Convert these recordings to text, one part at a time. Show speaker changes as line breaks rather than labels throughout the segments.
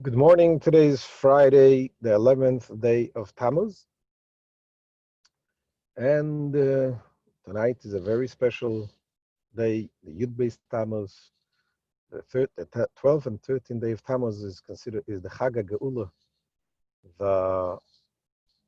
Good morning. Today is Friday, the 11th day of Tammuz. And tonight is a very special day, the Yud-based Tammuz. The 12th and 13th day of Tammuz is the Chag HaGeula, the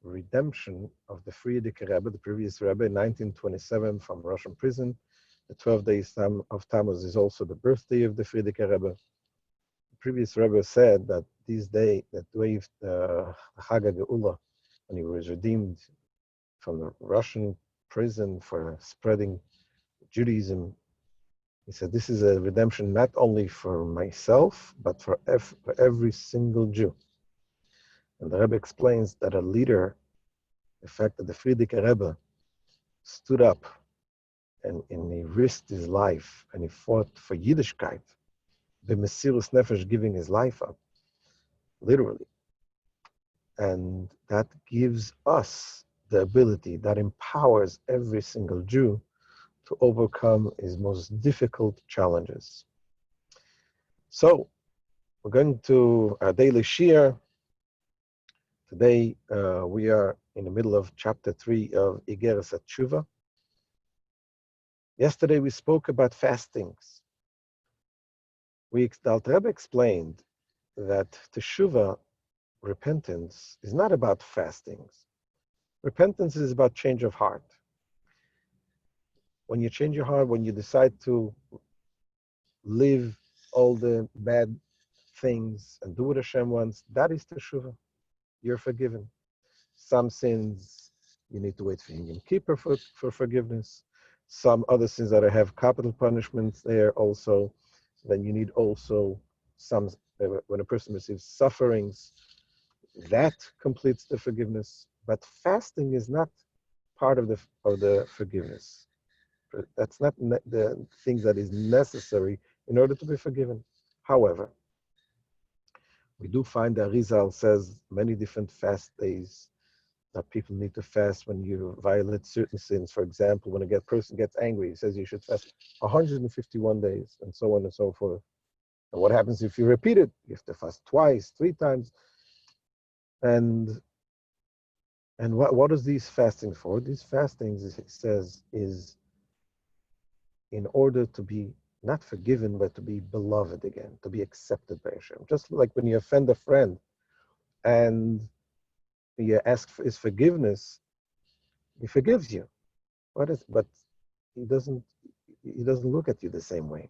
redemption of the Frierdiker Rebbe, the previous Rebbe, in 1927 from Russian prison. The 12th day of Tammuz is also the birthday of the Frierdiker Rebbe. The previous Rebbe said that the Chag HaGeula, when he was redeemed from the Russian prison for spreading Judaism, he said, this is a redemption not only for myself, but for every single Jew. And the Rebbe explains that a leader, the fact that the Frierdiker Rebbe stood up and he risked his life and he fought for Yiddishkeit, the Mesirus Nefesh, giving his life up, literally. And that gives us the ability, that empowers every single Jew to overcome his most difficult challenges. So, we're going to our daily shir. Today, we are in the middle of chapter 3 of Igeret HaTeshuvah. Yesterday, we spoke about fastings. The Alter Rebbe explained that Teshuvah, repentance, is not about fastings. Repentance is about change of heart. When you change your heart, when you decide to leave all the bad things and do what Hashem wants, that is Teshuvah. You're forgiven. Some sins, you need to wait for Yom Kippur for forgiveness. Some other sins that have capital punishments there also, then you need also some, when a person receives sufferings, that completes the forgiveness. But fasting is not part of the forgiveness. That's not the thing that is necessary in order to be forgiven. However, we do find that Arizal says many different fast days that people need to fast when you violate certain sins. For example, when a person gets angry, he says you should fast 151 days, and so on and so forth. And what happens if you repeat it? You have to fast twice, 3 times. And what is these fastings for? These fastings, it says, is in order to be not forgiven, but to be beloved again, to be accepted by Hashem. Just like when you offend a friend and you ask for his forgiveness, he forgives you. But he doesn't look at you the same way.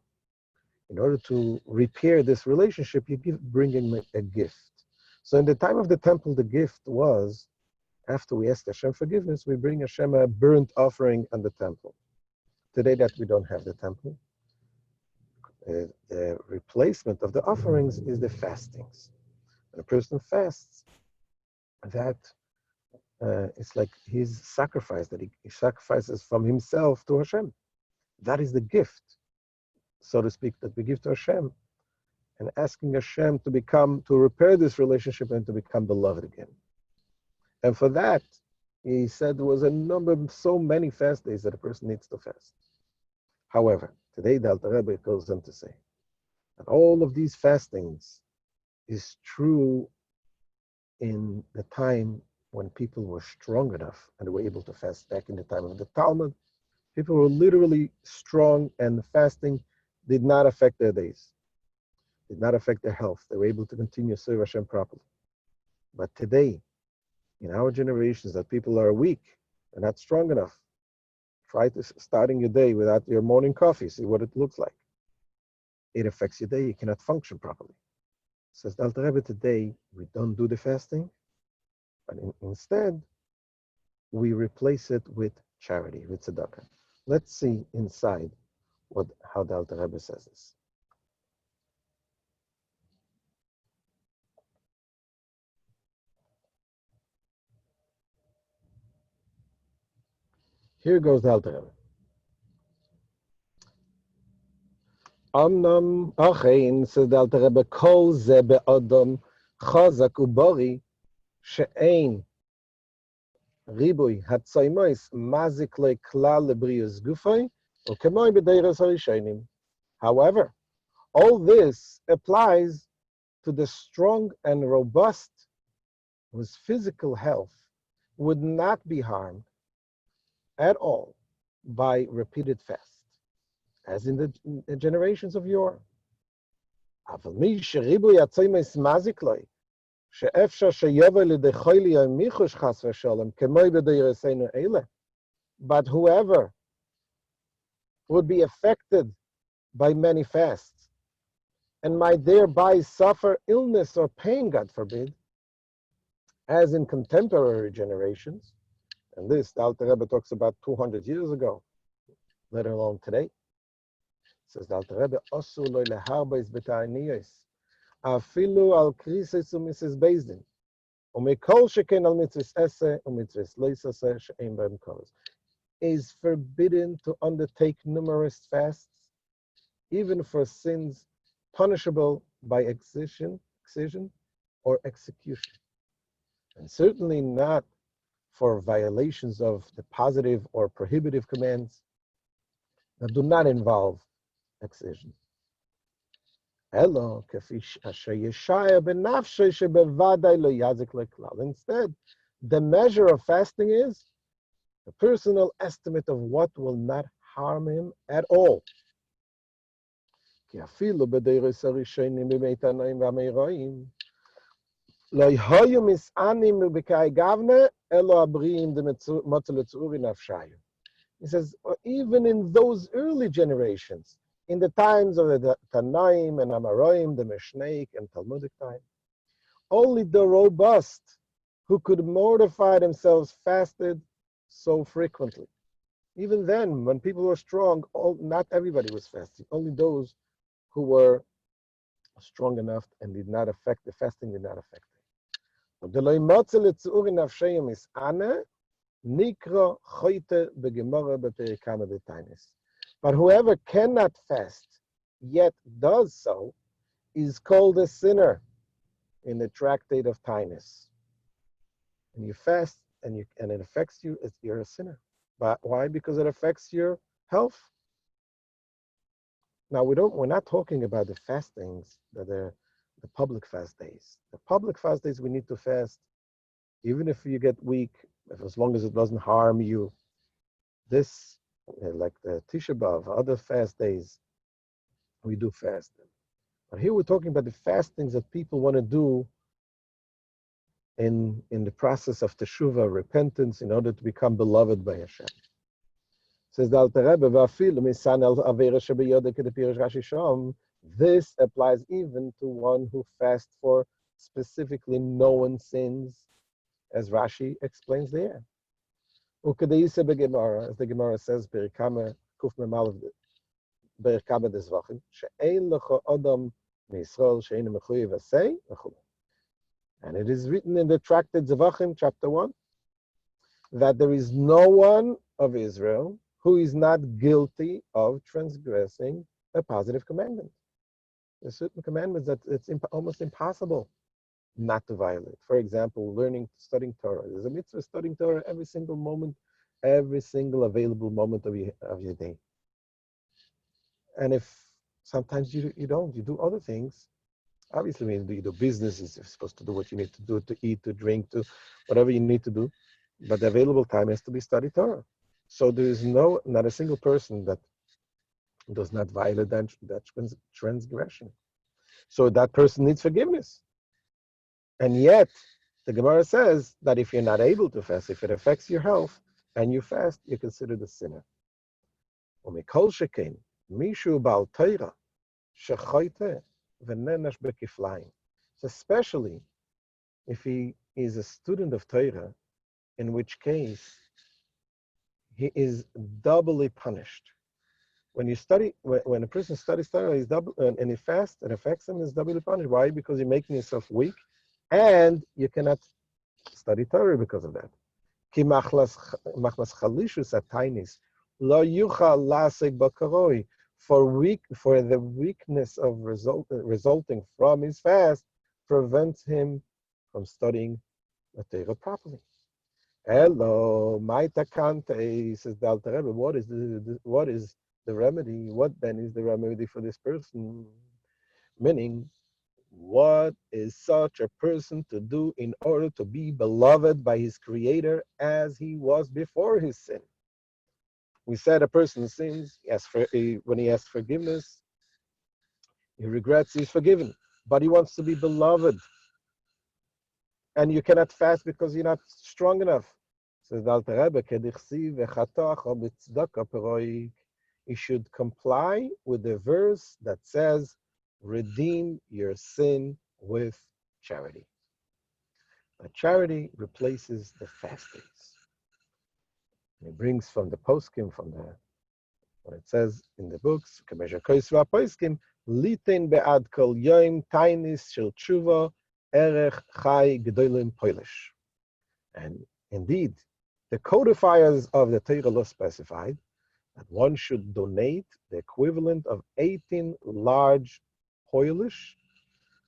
In order to repair this relationship, you bring him a gift. So in the time of the temple, the gift was, after we ask Hashem forgiveness, we bring Hashem a burnt offering on the temple. Today that we don't have the temple, the replacement of the offerings is the fastings. When a person fasts, that it's like his sacrifice, that he sacrifices from himself to Hashem. That is the gift, so to speak, that we give to Hashem, and asking Hashem to repair this relationship and to become beloved again. And for that, he said there was so many fast days that a person needs to fast. However, today the Alter Rebbe goes on to say that all of these fastings is true in the time when people were strong enough and were able to fast. Back in the time of the Talmud, people were literally strong, and fasting did not affect their days, did not affect their health. They were able to continue to serve Hashem properly. But today, in our generations, that people are weak, they're not strong enough. Try starting your day without your morning coffee, see what it looks like. It affects your day, you cannot function properly. Says the Alter Rebbe, today, we don't do the fasting, but instead, we replace it with charity, with tzedakah. Let's see inside how the Alter Rebbe says this. Here goes the Alter Rebbe. Amnam achein, says the Alter Rebbe, kol ze be'odom chazak ubori she'ein ribuy hatzaymos mazik leklal lebrius gufay ukemoy b'deiros harishonim. However, all this applies to the strong and robust, whose physical health would not be harmed at all by repeated fast, as in the generations of yore. But whoever would be affected by many fasts and might thereby suffer illness or pain, God forbid, as in contemporary generations, and this the Alter Rebbe talks about 200 years ago, let alone today. It says the Alter Rebbe, "Osu lo leharbais b'ta'aniyos, afilu al krisis u'mitzvos bezdin, u'mikol sheken al mitzvos esse u'mitzvos lois esse she'ein b'hem koros." Is forbidden to undertake numerous fasts, even for sins punishable by excision or execution, and certainly not for violations of the positive or prohibitive commands that do not involve excision. Instead, the measure of fasting is a personal estimate of what will not harm him at all. He says, even in those early generations, in the times of the Tanaim and Amoraim, the Mishnaic and Talmudic time, only the robust who could mortify themselves fasted so frequently. Even then, when people were strong, not everybody was fasting. Only those who were strong enough and the fasting did not affect them. But whoever cannot fast, yet does so, is called a sinner in the tractate of Tammuz. And you fast and it affects you, you're a sinner. But why? Because it affects your health. Now we're not talking about the fastings that are the public fast days. The public fast days we need to fast, even if you get weak, as long as it doesn't harm you. This, like the Tisha B'Av, other fast days, we do fast. But here we're talking about the fastings that people want to do in the process of Teshuvah, repentance, in order to become beloved by Hashem. Says the Alter Rebbe, this applies even to one who fasts for specifically known sins, as Rashi explains there. As the Gemara says, Berikama Kuf Memal Berikama Desvachim, She'ein lecho Adam Yisrael she'ein mechuyev asay v'chulu. And it is written in the tractate Zvachim, chapter 1, that there is no one of Israel who is not guilty of transgressing a positive commandment. There are certain commandments that it's almost impossible not to violate. For example, studying Torah. There's a mitzvah studying Torah every single moment, every single available moment of your day. And if sometimes you don't, you do other things. Obviously, when you do business, you're supposed to do what you need to do, to eat, to drink, to whatever you need to do. But the available time has to be study Torah. So there is not a single person that does not violate that transgression. So that person needs forgiveness. And yet, the Gemara says that if you're not able to fast, if it affects your health, and you fast, you're considered a sinner. Umikol shekein, mishu bal Torah, shechoite, v'nenash bekiflaim. So especially if he is a student of Torah, in which case he is doubly punished. When a person studies Torah, he's double, and he fasts, it affects him, is doubly punished. Why? Because you're making yourself weak, and you cannot study Torah because of that. Ki machlas chalishus atainis lo yuchal lasek bakaroi. For the weakness of resulting from his fast prevents him from studying the Torah properly. Hello, my takante, says the Alter Rebbe. What is the remedy? What then is the remedy for this person? Meaning, what is such a person to do in order to be beloved by his Creator as he was before his sin? We said a person sins, when he asks forgiveness, he regrets he's forgiven, but he wants to be beloved. And you cannot fast because you're not strong enough. Says the Alter Rebbe, you should comply with the verse that says, redeem your sin with charity. But charity replaces the fast days. It brings from the poskim, what it says in the books, litin be'ad kol yoim tainis shel tshuva erech chai gedolim polish. And indeed, the codifiers of the Torah law specified that one should donate the equivalent of 18 large Polish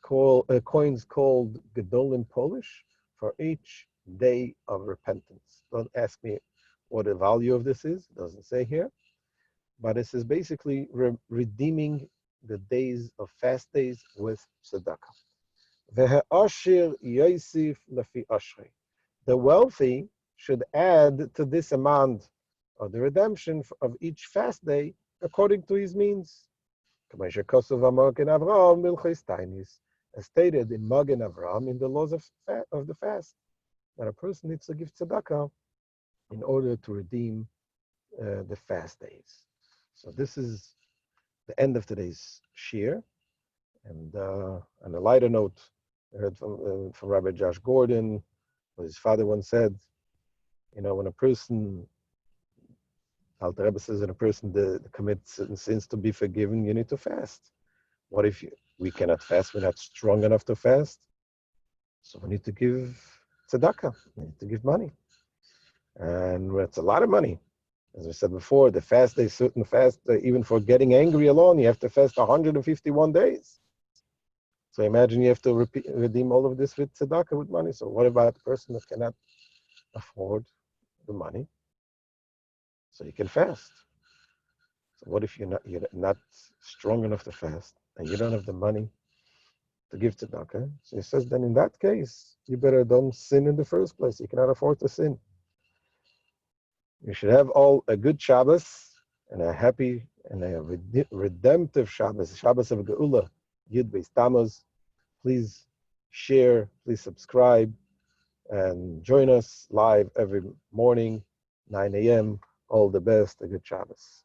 coins called Gedolim Polish for each day of repentance. Don't ask me what the value of this is. It doesn't say here. But this is basically redeeming the days of fast days with tzedakah. The wealthy should add to this amount of the redemption of each fast day according to his means. As stated in Magen Avram in the laws of the fast, that a person needs to give tzedakah in order to redeem the fast days. So this is the end of today's shir. And on a lighter note, I heard from Rabbi Josh Gordon, what his father once said, when a person, Alter Rebbe says, when a person commits certain sins to be forgiven, you need to fast. What if we cannot fast? We're not strong enough to fast. So we need to give tzedakah. We need to give money. And it's a lot of money. As we said before, the fast day, certain fast, even for getting angry alone, you have to fast 151 days. So imagine you have to redeem all of this with tzedakah, with money. So what about the person that cannot afford the money? So you can fast. So what if you're not strong enough to fast and you don't have the money to give tzedakah? So he says, then in that case, you better don't sin in the first place. You cannot afford to sin. You should have all a good Shabbos and a happy and a redemptive Shabbos, Shabbos of Geula, Yud Beis Tamuz. Please share, please subscribe, and join us live every morning, 9 a.m. All the best, a good Shabbos.